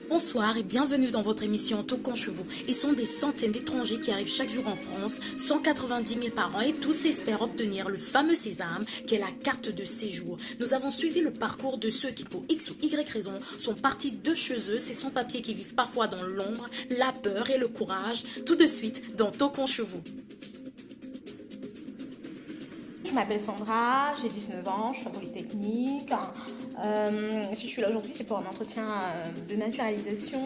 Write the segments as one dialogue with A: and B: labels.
A: Bonsoir et bienvenue dans votre émission Tocan Chevaux. Ils sont des centaines d'étrangers qui arrivent chaque jour en France, 190 000 par an, et tous espèrent obtenir le fameux sésame qui est la carte de séjour. Nous avons suivi le parcours de ceux qui, pour X ou Y raison, sont partis de chez eux, ces sans-papiers qui vivent parfois dans l'ombre, la peur et le courage. Tout de suite dans Tocan Chevaux.
B: Je m'appelle Sandra, j'ai 19 ans, je suis en Polytechnique. Si je suis là aujourd'hui, c'est pour un entretien de naturalisation.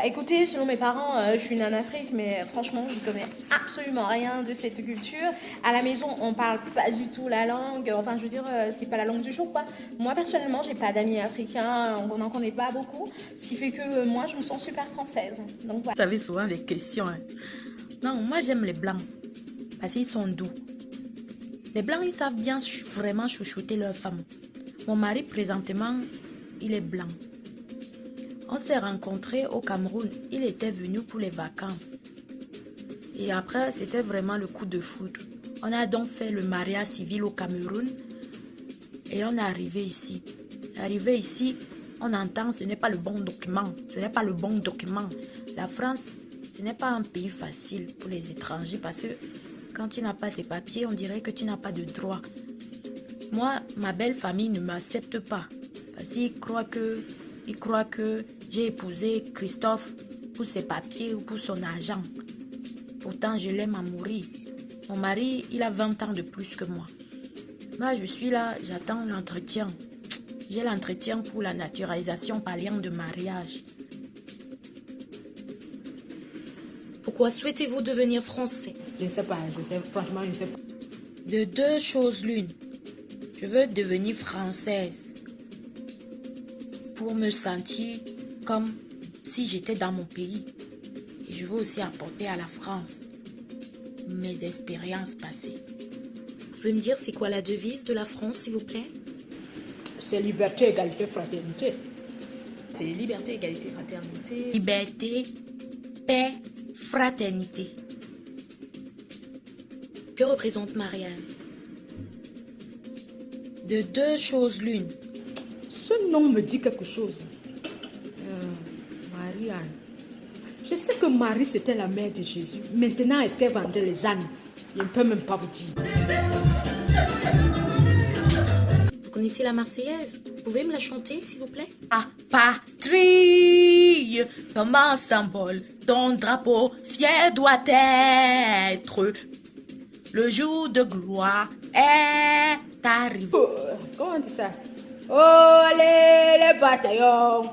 B: Écoutez, selon mes parents, je suis née en Afrique, mais franchement, je ne connais absolument rien de cette culture. À la maison, on parle pas du tout la langue. Enfin, je veux dire, c'est pas la langue du jour, quoi. Moi, personnellement, j'ai pas d'amis africains, on n'en connaît pas beaucoup. Ce qui fait que moi, je me sens super française. Donc, voilà.
A: Vous avez souvent des questions. Non, moi, j'aime les blancs parce qu'ils sont doux. Les blancs, ils savent bien vraiment chouchouter leurs femmes. Mon mari, présentement, il est blanc. On s'est rencontrés au Cameroun. Il était venu pour les vacances. Et après, c'était vraiment le coup de foudre. On a donc fait le mariage civil au Cameroun. Et on est arrivé ici. Arrivé ici, on entend, ce n'est pas le bon document. Ce n'est pas le bon document. La France, ce n'est pas un pays facile pour les étrangers parce que quand tu n'as pas tes papiers, on dirait que tu n'as pas de droit. Moi, ma belle famille ne m'accepte pas. Parce qu'ils croient que j'ai épousé Christophe pour ses papiers ou pour son argent. Pourtant, je l'aime à mourir. Mon mari, il a 20 ans de plus que moi. Moi, je suis là, j'attends l'entretien. J'ai l'entretien pour la naturalisation par lien de mariage. Pourquoi souhaitez-vous devenir français?
C: Je ne sais pas, franchement, je ne sais pas.
A: De deux choses l'une. Je veux devenir française pour me sentir comme si j'étais dans mon pays. Et je veux aussi apporter à la France mes expériences passées. Vous pouvez me dire c'est quoi la devise de la France, s'il vous plaît?
C: C'est liberté, égalité, fraternité.
D: C'est liberté, égalité, fraternité.
A: Liberté, paix, fraternité. Que représente Marianne? De deux choses l'une.
C: Ce nom me dit quelque chose. Marianne. Je sais que Marie, c'était la mère de Jésus. Maintenant, est-ce qu'elle vendait les ânes? Je ne peux même pas vous dire.
A: Vous connaissez la Marseillaise? Vous pouvez me la chanter, s'il vous plaît? Ah, patrie, comme un symbole, ton drapeau fier doit être. Le jour de gloire est arrivé.
C: Comment on dit ça? Oh, allez, les bataillons.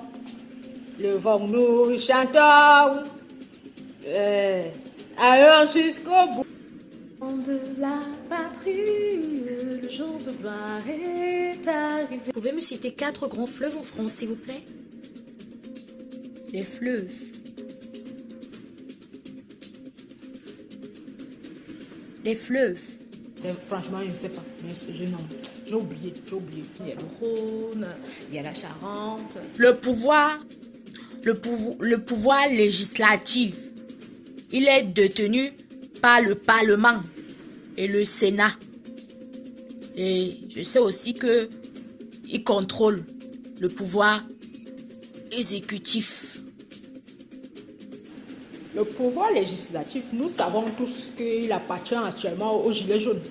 C: Levons-nous, chantons. Allons jusqu'au bout.
B: De la patrie, le jour de gloire est arrivé.
A: Vous pouvez me citer 4 grands fleuves en France, s'il vous plaît? Les fleuves. Les fleuves.
C: Franchement, je ne sais pas. J'ai oublié.
D: Il y a le Rhône, il y a la Charente.
A: Le pouvoir législatif, il est détenu par le Parlement et le Sénat. Et je sais aussi que il contrôle le pouvoir exécutif.
C: Le pouvoir législatif, nous savons tous qu'il appartient actuellement aux Gilets jaunes.